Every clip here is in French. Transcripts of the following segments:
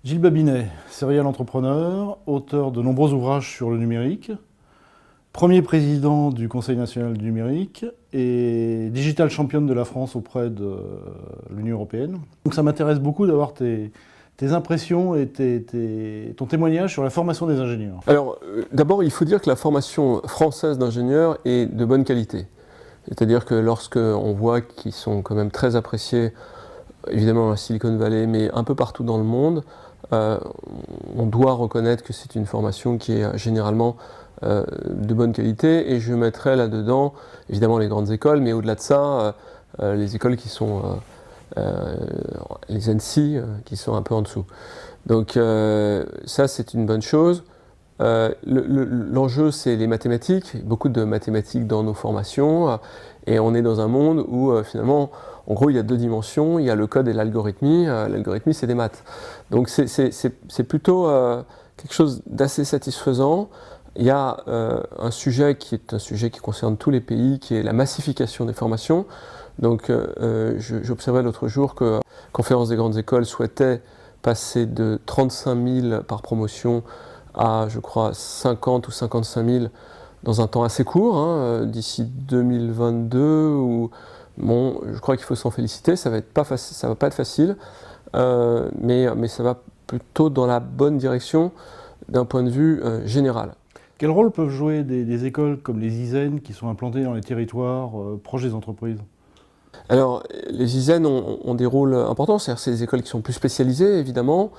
Gilles Babinet, serial entrepreneur, auteur de nombreux ouvrages sur le numérique, premier président du Conseil national du numérique et digital championne de la France auprès de l'Union européenne. Donc ça m'intéresse beaucoup d'avoir tes impressions et ton témoignage sur la formation des ingénieurs. Alors, d'abord, il faut dire que la formation française d'ingénieurs est de bonne qualité. C'est-à-dire que lorsqu'on voit qu'ils sont quand même très appréciés, évidemment à Silicon Valley, mais un peu partout dans le monde, on doit reconnaître que c'est une formation qui est généralement de bonne qualité, et je mettrai là-dedans évidemment les grandes écoles, mais au-delà de ça, les écoles qui sont les ENSI qui sont un peu en dessous. Donc ça, c'est une bonne chose. L'enjeu, c'est les mathématiques, beaucoup de mathématiques dans nos formations, et on est dans un monde où finalement, en gros, il y a deux dimensions, il y a le code et l'algorithmie. L'algorithmie, c'est des maths. Donc c'est plutôt quelque chose d'assez satisfaisant. Il y a un sujet qui est un sujet qui concerne tous les pays, qui est la massification des formations. Donc j'observais l'autre jour que la Conférence des grandes écoles souhaitait passer de 35 000 par promotion à, je crois, 50 ou 55 000 dans un temps assez court, hein, d'ici 2022, où, bon, je crois qu'il faut s'en féliciter, ça va pas être facile, mais ça va plutôt dans la bonne direction d'un point de vue général. Quel rôle peuvent jouer des écoles comme les ISEN qui sont implantées dans les territoires proches des entreprises ? Alors, les ISEN ont des rôles importants, c'est-à-dire c'est des écoles qui sont plus spécialisées, évidemment,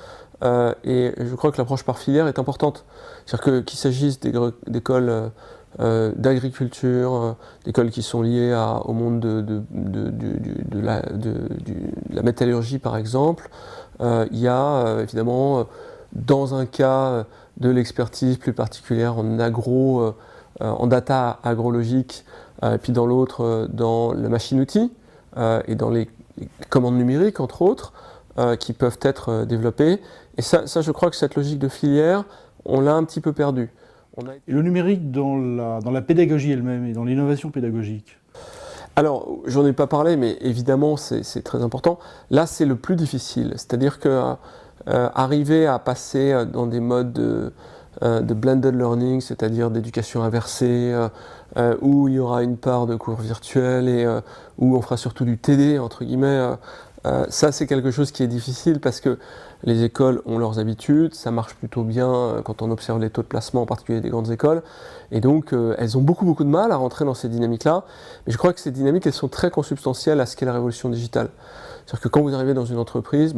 et je crois que l'approche par filière est importante. C'est-à-dire qu'il s'agisse d'écoles d'agriculture, d'écoles qui sont liées au monde de la métallurgie, par exemple. Il y a évidemment, dans un cas, de l'expertise plus particulière en data agrologique, et puis dans l'autre, dans la machine-outil, et dans les commandes numériques, entre autres, qui peuvent être développées. Et ça, je crois que cette logique de filière, on l'a un petit peu perdue. Et le numérique dans la pédagogie elle-même et dans l'innovation pédagogique? Alors, j'en ai pas parlé, mais évidemment, c'est très important. Là, c'est le plus difficile. C'est-à-dire que arriver à passer dans des modes de blended learning, c'est-à-dire d'éducation inversée, où il y aura une part de cours virtuels et où on fera surtout du TD, entre guillemets, ça c'est quelque chose qui est difficile parce que les écoles ont leurs habitudes, ça marche plutôt bien quand on observe les taux de placement, en particulier des grandes écoles, et donc elles ont beaucoup de mal à rentrer dans ces dynamiques-là, mais je crois que ces dynamiques, elles sont très consubstantielles à ce qu'est la révolution digitale. C'est-à-dire que quand vous arrivez dans une entreprise,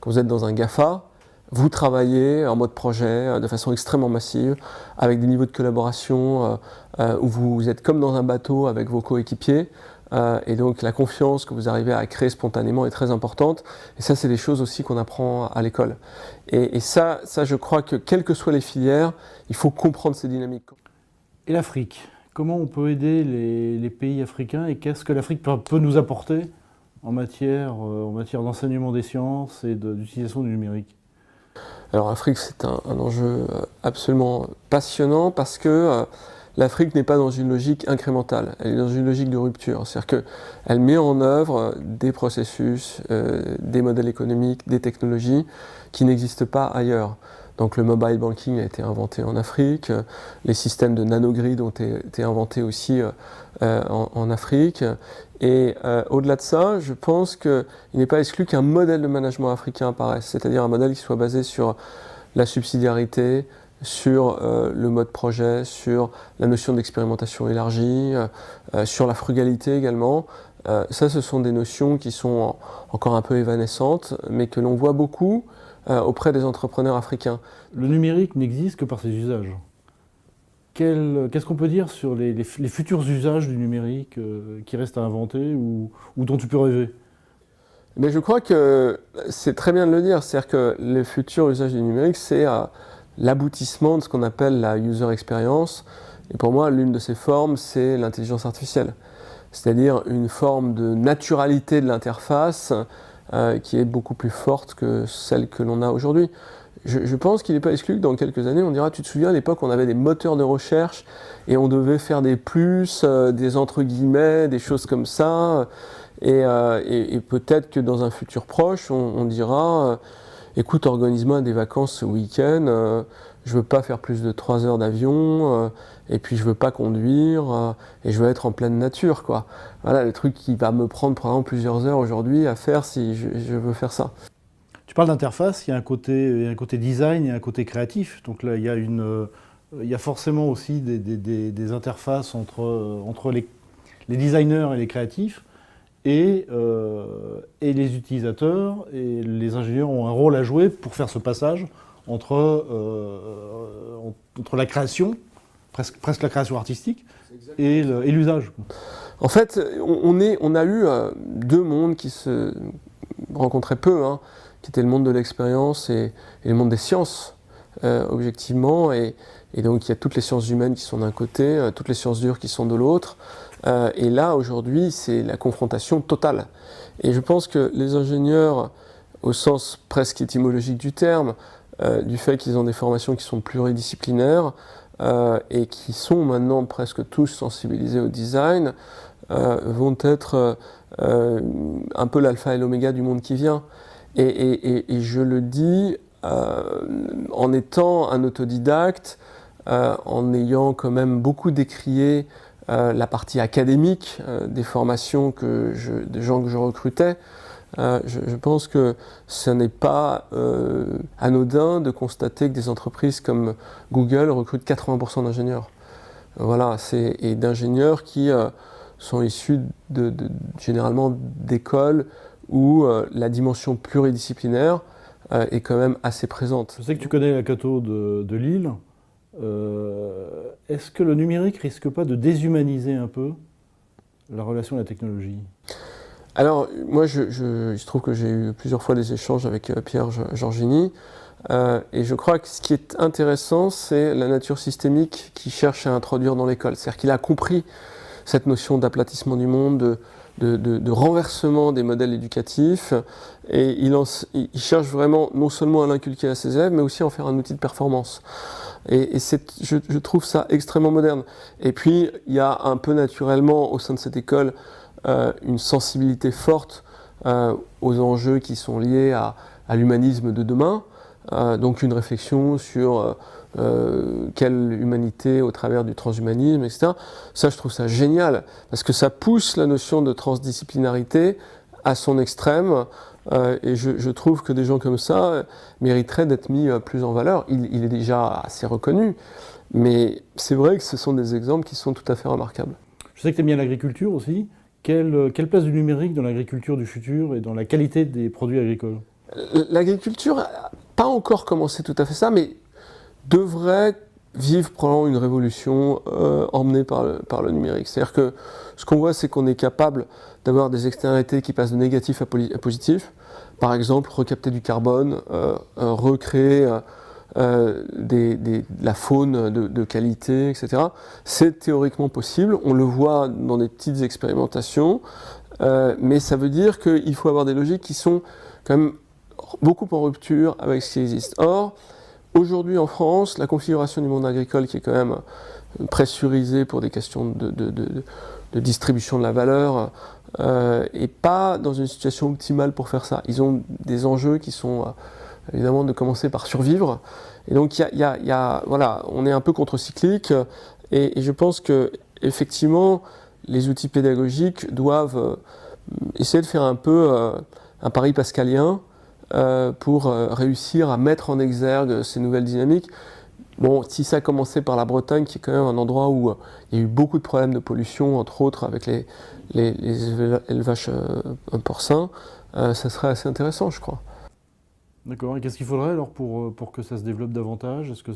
quand vous êtes dans un GAFA, vous travaillez en mode projet, de façon extrêmement massive, avec des niveaux de collaboration où vous êtes comme dans un bateau avec vos coéquipiers, et donc la confiance que vous arrivez à créer spontanément est très importante, et ça c'est des choses aussi qu'on apprend à l'école. Et ça, je crois que quelles que soient les filières, il faut comprendre ces dynamiques. Et l'Afrique, comment on peut aider les pays africains, et qu'est-ce que l'Afrique peut nous apporter en matière d'enseignement des sciences et d'utilisation du numérique? Alors l'Afrique, c'est un enjeu absolument passionnant parce que l'Afrique n'est pas dans une logique incrémentale, elle est dans une logique de rupture. C'est-à-dire qu'elle met en œuvre des processus, des modèles économiques, des technologies qui n'existent pas ailleurs. Donc le mobile banking a été inventé en Afrique, les systèmes de nanogrid ont été inventés aussi en Afrique. Et au-delà de ça, je pense qu'il n'est pas exclu qu'un modèle de management africain apparaisse, c'est-à-dire un modèle qui soit basé sur la subsidiarité, sur le mode projet, sur la notion d'expérimentation élargie, sur la frugalité également. Ça, ce sont des notions qui sont encore un peu évanescentes, mais que l'on voit beaucoup auprès des entrepreneurs africains. Le numérique n'existe que par ses usages. Qu'est-ce qu'on peut dire sur les futurs usages du numérique qui restent à inventer ou dont tu peux rêver? Mais je crois que c'est très bien de le dire, c'est-à-dire que les futurs usages du numérique, c'est l'aboutissement de ce qu'on appelle la user experience. Et pour moi, l'une de ces formes, c'est l'intelligence artificielle. C'est-à-dire une forme de naturalité de l'interface qui est beaucoup plus forte que celle que l'on a aujourd'hui. Je pense qu'il n'est pas exclu que dans quelques années, on dira, tu te souviens, à l'époque, on avait des moteurs de recherche et on devait faire des plus, des entre guillemets, des choses comme ça. Et peut-être que dans un futur proche, on dira, écoute, organise-moi des vacances ce week-end, je veux pas faire plus de 3 heures d'avion, et puis je veux pas conduire, et je veux être en pleine nature, quoi. Voilà, le truc qui va me prendre probablement plusieurs heures aujourd'hui à faire si je veux faire ça. Tu parles d'interface, il y a un côté design, il y a un côté créatif. Donc là, il y a forcément aussi des interfaces entre les designers et les créatifs, et les utilisateurs et les ingénieurs ont un rôle à jouer pour faire ce passage entre la création, presque la création artistique, et l'usage. En fait, on a eu deux mondes qui se rencontraient peu, hein, qui étaient le monde de l'expérience et le monde des sciences, objectivement. Et donc, il y a toutes les sciences humaines qui sont d'un côté, toutes les sciences dures qui sont de l'autre. Et là, aujourd'hui, c'est la confrontation totale. Et je pense que les ingénieurs, au sens presque étymologique du terme, du fait qu'ils ont des formations qui sont pluridisciplinaires et qui sont maintenant presque tous sensibilisés au design, vont être un peu l'alpha et l'oméga du monde qui vient. Et je le dis en étant un autodidacte, en ayant quand même beaucoup décrié la partie académique des formations des gens que je recrutais. Je pense que ce n'est pas anodin de constater que des entreprises comme Google recrutent 80% d'ingénieurs. Voilà, et d'ingénieurs qui sont issus généralement d'écoles où la dimension pluridisciplinaire est quand même assez présente. Je sais que tu connais la Cato de Lille. Est-ce que le numérique risque pas de déshumaniser un peu la relation à la technologie ? Alors, moi, il se trouve que j'ai eu plusieurs fois des échanges avec Pierre Giorgini, et je crois que ce qui est intéressant, c'est la nature systémique qu'il cherche à introduire dans l'école. C'est-à-dire qu'il a compris cette notion d'aplatissement du monde, de renversement des modèles éducatifs, et il cherche vraiment non seulement à l'inculquer à ses élèves, mais aussi à en faire un outil de performance. Et je trouve ça extrêmement moderne. Et puis, il y a un peu naturellement, au sein de cette école, une sensibilité forte aux enjeux qui sont liés à l'humanisme de demain, donc une réflexion sur quelle humanité au travers du transhumanisme, etc. Ça, je trouve ça génial, parce que ça pousse la notion de transdisciplinarité à son extrême, et je trouve que des gens comme ça mériteraient d'être mis plus en valeur. Il est déjà assez reconnu, mais c'est vrai que ce sont des exemples qui sont tout à fait remarquables. Je sais que tu aimes bien l'agriculture aussi. Quelle place du numérique dans l'agriculture du futur et dans la qualité des produits agricoles ? L'agriculture n'a pas encore commencé tout à fait ça, mais devrait vivre probablement une révolution emmenée par le numérique. C'est-à-dire que ce qu'on voit, c'est qu'on est capable d'avoir des externalités qui passent de négatif à positif. Par exemple, recapter du carbone, recréer la faune de qualité, etc. C'est théoriquement possible, on le voit dans des petites expérimentations, mais ça veut dire qu'il faut avoir des logiques qui sont quand même beaucoup en rupture avec ce qui existe. Or, aujourd'hui en France, la configuration du monde agricole qui est quand même pressurisée pour des questions de distribution de la valeur, n'est pas dans une situation optimale pour faire ça. Ils ont des enjeux qui sont évidemment de commencer par survivre. Et donc, voilà, on est un peu contre-cyclique, et je pense que effectivement, les outils pédagogiques doivent essayer de faire un peu un pari pascalien pour réussir à mettre en exergue ces nouvelles dynamiques. Bon, si ça a commencé par la Bretagne, qui est quand même un endroit où il y a eu beaucoup de problèmes de pollution, entre autres avec les élevages porcins, ça serait assez intéressant, je crois. D'accord. Et qu'est-ce qu'il faudrait alors pour que ça se développe davantage ? Est-ce que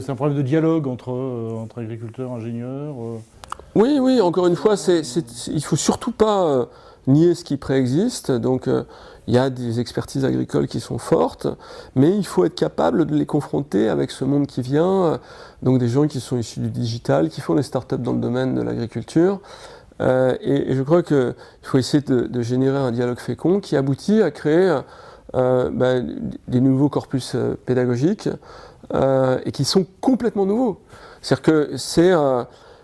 c'est un problème de dialogue entre agriculteurs, ingénieurs ? Oui, encore une fois, il ne faut surtout pas nier ce qui préexiste. Donc, il y a des expertises agricoles qui sont fortes, mais il faut être capable de les confronter avec ce monde qui vient, donc des gens qui sont issus du digital, qui font des startups dans le domaine de l'agriculture. Et je crois qu'il faut essayer de générer un dialogue fécond qui aboutit à créer des nouveaux corpus pédagogiques et qui sont complètement nouveaux. C'est-à-dire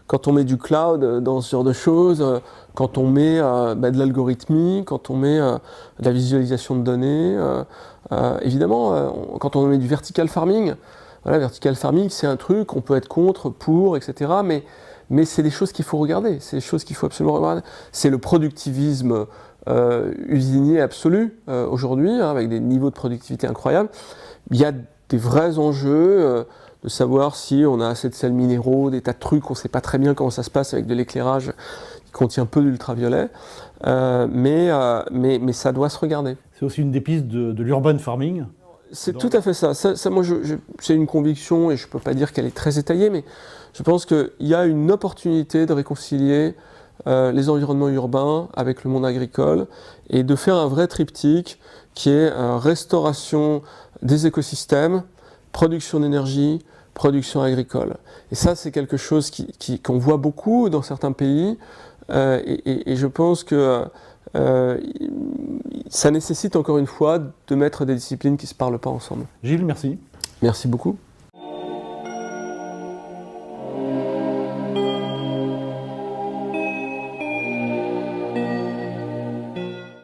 que quand on met du cloud dans ce genre de choses, quand on met de l'algorithmie, quand on met de la visualisation de données, évidemment, quand on met du vertical farming, voilà, vertical farming, c'est un truc, on peut être contre, pour, etc. Mais c'est des choses qu'il faut regarder, c'est des choses qu'il faut absolument regarder. C'est le productivisme usinier absolu aujourd'hui, hein, avec des niveaux de productivité incroyables. Il y a des vrais enjeux de savoir si on a assez de sels minéraux, des tas de trucs, on ne sait pas très bien comment ça se passe avec de l'éclairage qui contient peu d'ultraviolet, mais ça doit se regarder. C'est aussi une des pistes de l'urban farming. C'est tout à fait ça. Moi, c'est une conviction, et je ne peux pas dire qu'elle est très étayée, mais je pense qu'il y a une opportunité de réconcilier les environnements urbains avec le monde agricole et de faire un vrai triptyque qui est restauration des écosystèmes, production d'énergie, production agricole. Et ça, c'est quelque chose qu'on voit beaucoup dans certains pays et je pense que ça nécessite encore une fois de mettre des disciplines qui ne se parlent pas ensemble. Gilles, merci. Merci beaucoup.